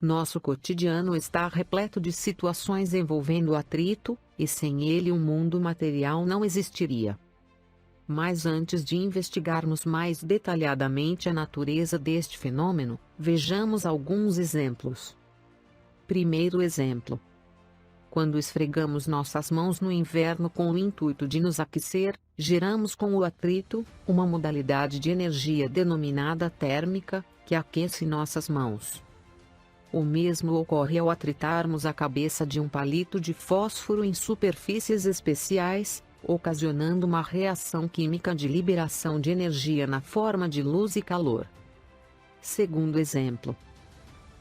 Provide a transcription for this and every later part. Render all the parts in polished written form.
Nosso cotidiano está repleto de situações envolvendo atrito, e sem ele o mundo material não existiria. Mas antes de investigarmos mais detalhadamente a natureza deste fenômeno, vejamos alguns exemplos. Primeiro exemplo. Quando esfregamos nossas mãos no inverno com o intuito de nos aquecer, geramos com o atrito uma modalidade de energia denominada térmica, que aquece nossas mãos. O mesmo ocorre ao atritarmos a cabeça de um palito de fósforo em superfícies especiais, ocasionando uma reação química de liberação de energia na forma de luz e calor. Segundo exemplo.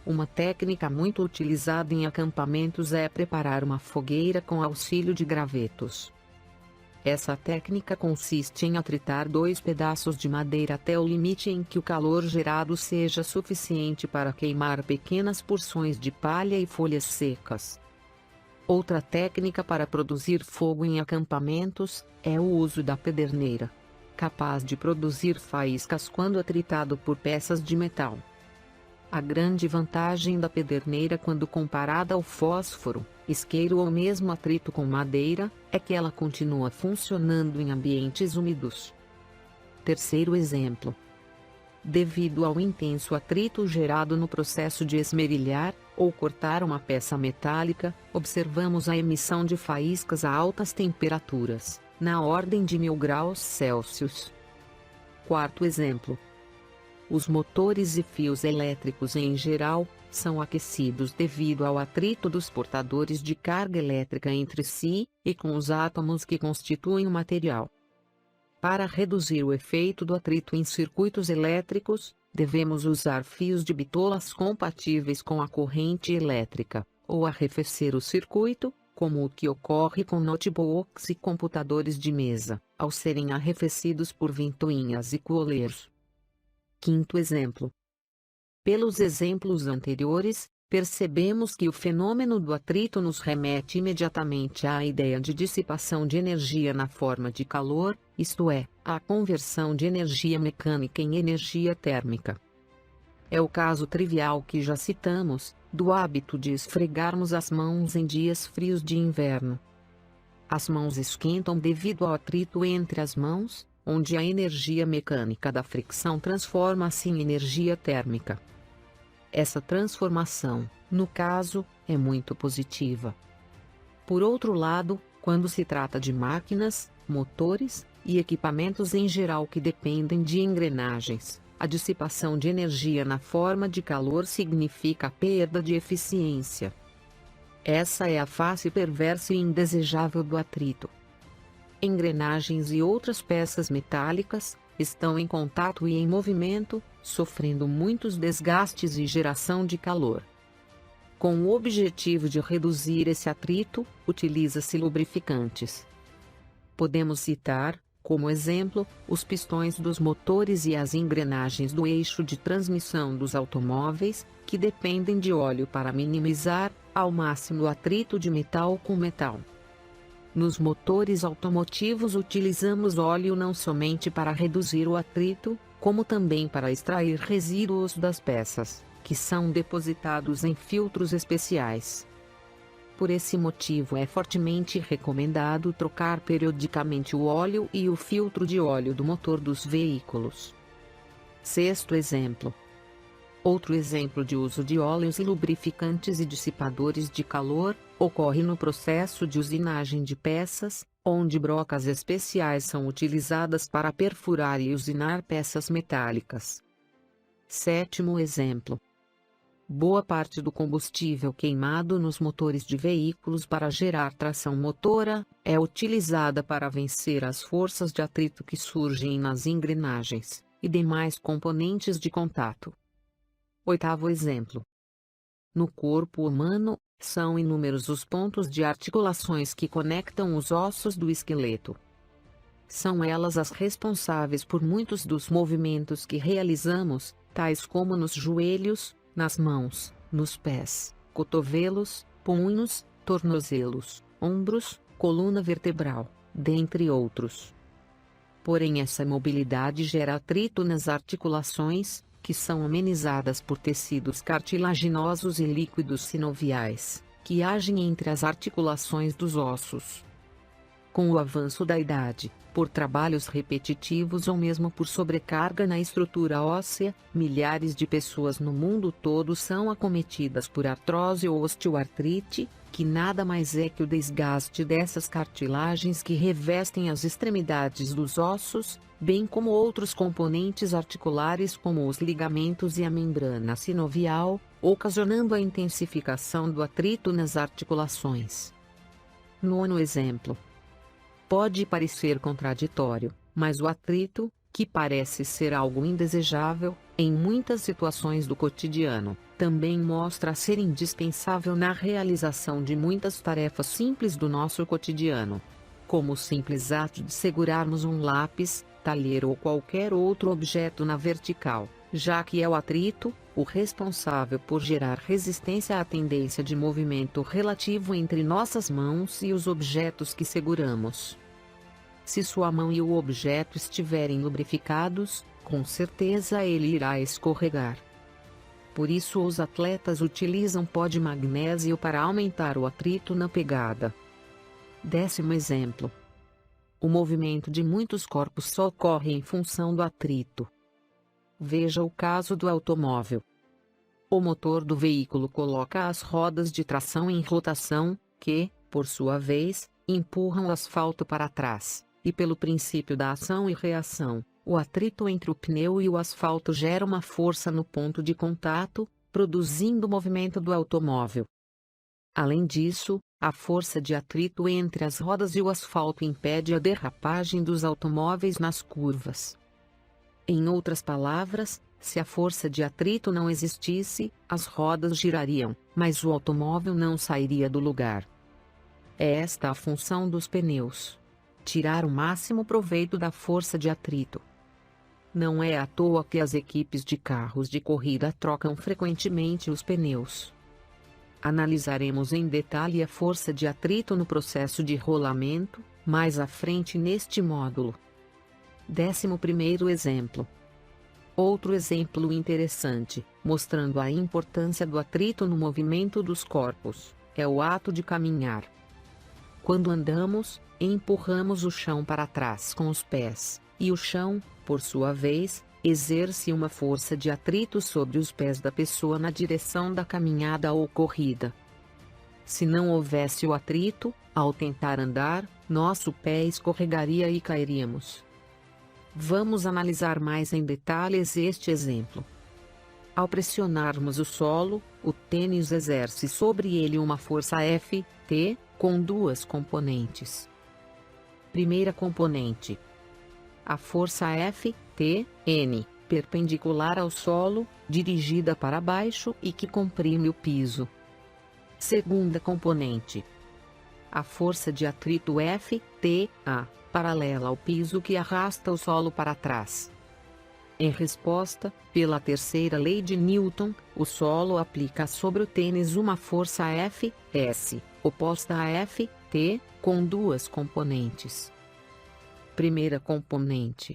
Uma técnica muito utilizada em acampamentos é preparar uma fogueira com auxílio de gravetos. Essa técnica consiste em atritar 2 pedaços de madeira até o limite em que o calor gerado seja suficiente para queimar pequenas porções de palha e folhas secas. Outra técnica para produzir fogo em acampamentos é o uso da pederneira, capaz de produzir faíscas quando atritado por peças de metal. A grande vantagem da pederneira quando comparada ao fósforo, isqueiro ou mesmo atrito com madeira, é que ela continua funcionando em ambientes úmidos. Terceiro exemplo. Devido ao intenso atrito gerado no processo de esmerilhar, ou cortar uma peça metálica, observamos a emissão de faíscas a altas temperaturas, na ordem de 1000 graus Celsius. Quarto exemplo. Os motores e fios elétricos em geral, são aquecidos devido ao atrito dos portadores de carga elétrica entre si, e com os átomos que constituem o material. Para reduzir o efeito do atrito em circuitos elétricos, devemos usar fios de bitolas compatíveis com a corrente elétrica, ou arrefecer o circuito, como o que ocorre com notebooks e computadores de mesa, ao serem arrefecidos por ventoinhas e coolers. Quinto exemplo. Pelos exemplos anteriores, percebemos que o fenômeno do atrito nos remete imediatamente à ideia de dissipação de energia na forma de calor, isto é, à conversão de energia mecânica em energia térmica. É o caso trivial que já citamos, do hábito de esfregarmos as mãos em dias frios de inverno. As mãos esquentam devido ao atrito entre as mãos, onde a energia mecânica da fricção transforma-se em energia térmica. Essa transformação, no caso, é muito positiva. Por outro lado, quando se trata de máquinas, motores e equipamentos em geral que dependem de engrenagens, a dissipação de energia na forma de calor significa a perda de eficiência. Essa é a face perversa e indesejável do atrito. Engrenagens e outras peças metálicas estão em contato e em movimento, sofrendo muitos desgastes e geração de calor. Com o objetivo de reduzir esse atrito, utiliza-se lubrificantes. Podemos citar, como exemplo, os pistões dos motores e as engrenagens do eixo de transmissão dos automóveis, que dependem de óleo para minimizar, ao máximo, o atrito de metal com metal. Nos motores automotivos utilizamos óleo não somente para reduzir o atrito, como também para extrair resíduos das peças, que são depositados em filtros especiais. Por esse motivo é fortemente recomendado trocar periodicamente o óleo e o filtro de óleo do motor dos veículos. Sexto exemplo. Outro exemplo de uso de óleos e lubrificantes e dissipadores de calor, ocorre no processo de usinagem de peças, onde brocas especiais são utilizadas para perfurar e usinar peças metálicas. Sétimo exemplo. Boa parte do combustível queimado nos motores de veículos para gerar tração motora, é utilizada para vencer as forças de atrito que surgem nas engrenagens e demais componentes de contato. Oitavo exemplo. No corpo humano, são inúmeros os pontos de articulações que conectam os ossos do esqueleto. São elas as responsáveis por muitos dos movimentos que realizamos, tais como nos joelhos, nas mãos, nos pés, cotovelos, punhos, tornozelos, ombros, coluna vertebral, dentre outros. Porém, essa mobilidade gera atrito nas articulações, que são amenizadas por tecidos cartilaginosos e líquidos sinoviais, que agem entre as articulações dos ossos. Com o avanço da idade, por trabalhos repetitivos ou mesmo por sobrecarga na estrutura óssea, milhares de pessoas no mundo todo são acometidas por artrose ou osteoartrite, que nada mais é que o desgaste dessas cartilagens que revestem as extremidades dos ossos, bem como outros componentes articulares como os ligamentos e a membrana sinovial, ocasionando a intensificação do atrito nas articulações. Nono exemplo. Pode parecer contraditório, mas o atrito, que parece ser algo indesejável, em muitas situações do cotidiano, também mostra ser indispensável na realização de muitas tarefas simples do nosso cotidiano. Como o simples ato de segurarmos um lápis, talher ou qualquer outro objeto na vertical, já que é o atrito, o responsável por gerar resistência à tendência de movimento relativo entre nossas mãos e os objetos que seguramos. Se sua mão e o objeto estiverem lubrificados, com certeza ele irá escorregar. Por isso os atletas utilizam pó de magnésio para aumentar o atrito na pegada. 10º exemplo. O movimento de muitos corpos só ocorre em função do atrito. Veja o caso do automóvel. O motor do veículo coloca as rodas de tração em rotação, que, por sua vez, empurram o asfalto para trás, e pelo princípio da ação e reação, o atrito entre o pneu e o asfalto gera uma força no ponto de contato, produzindo o movimento do automóvel. Além disso, a força de atrito entre as rodas e o asfalto impede a derrapagem dos automóveis nas curvas. Em outras palavras, se a força de atrito não existisse, as rodas girariam, mas o automóvel não sairia do lugar. É esta a função dos pneus: tirar o máximo proveito da força de atrito. Não é à toa que as equipes de carros de corrida trocam frequentemente os pneus. Analisaremos em detalhe a força de atrito no processo de rolamento, mais à frente neste módulo. 11º exemplo. Outro exemplo interessante, mostrando a importância do atrito no movimento dos corpos, é o ato de caminhar. Quando andamos, empurramos o chão para trás com os pés, e o chão, por sua vez, exerce uma força de atrito sobre os pés da pessoa na direção da caminhada ou corrida. Se não houvesse o atrito, ao tentar andar, nosso pé escorregaria e cairíamos. Vamos analisar mais em detalhes este exemplo. Ao pressionarmos o solo, o tênis exerce sobre ele uma força F, T, com duas componentes. Primeira componente. A força F, T, N, perpendicular ao solo, dirigida para baixo e que comprime o piso. Segunda componente. A força de atrito F, T, A, paralela ao piso que arrasta o solo para trás. Em resposta, pela terceira lei de Newton, o solo aplica sobre o tênis uma força F, S, oposta a F, T, com duas componentes. Primeira componente.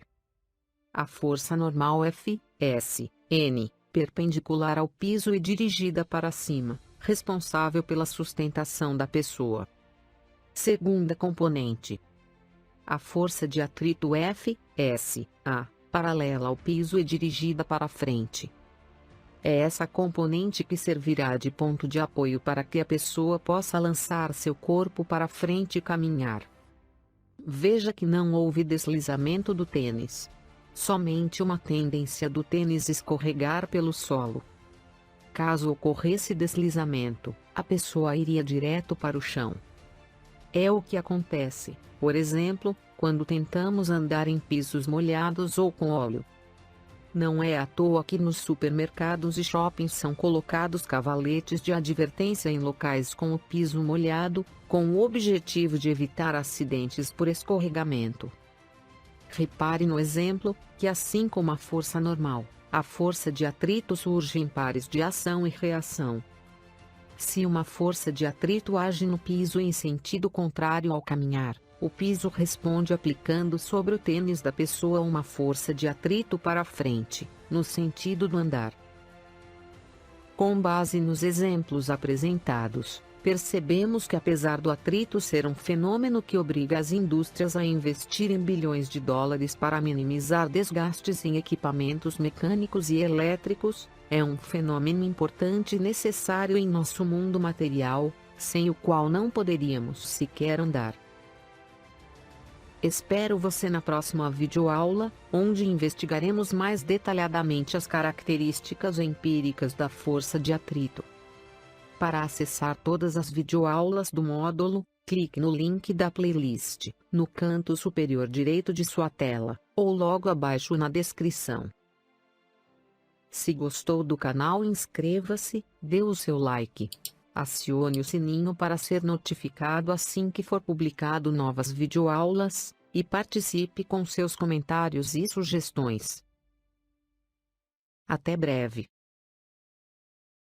A força normal F, S, N, perpendicular ao piso e dirigida para cima, responsável pela sustentação da pessoa. Segunda componente. A força de atrito F, S, A, paralela ao piso e dirigida para frente. É essa componente que servirá de ponto de apoio para que a pessoa possa lançar seu corpo para frente e caminhar. Veja que não houve deslizamento do tênis. Somente uma tendência do tênis escorregar pelo solo. Caso ocorresse deslizamento, a pessoa iria direto para o chão. É o que acontece, por exemplo, quando tentamos andar em pisos molhados ou com óleo. Não é à toa que nos supermercados e shoppings são colocados cavaletes de advertência em locais com o piso molhado, com o objetivo de evitar acidentes por escorregamento. Repare no exemplo, que assim como a força normal, a força de atrito surge em pares de ação e reação. Se uma força de atrito age no piso em sentido contrário ao caminhar, O piso responde aplicando sobre o tênis da pessoa uma força de atrito para frente, no sentido do andar. Com base nos exemplos apresentados, percebemos que apesar do atrito ser um fenômeno que obriga as indústrias a investirem bilhões de dólares para minimizar desgastes em equipamentos mecânicos e elétricos, é um fenômeno importante e necessário em nosso mundo material, sem o qual não poderíamos sequer andar. Espero você na próxima videoaula, onde investigaremos mais detalhadamente as características empíricas da força de atrito. Para acessar todas as videoaulas do módulo, clique no link da playlist, no canto superior direito de sua tela, ou logo abaixo na descrição. Se gostou do canal, inscreva-se, dê o seu like. Acione o sininho para ser notificado assim que for publicado novas videoaulas, e participe com seus comentários e sugestões. Até breve.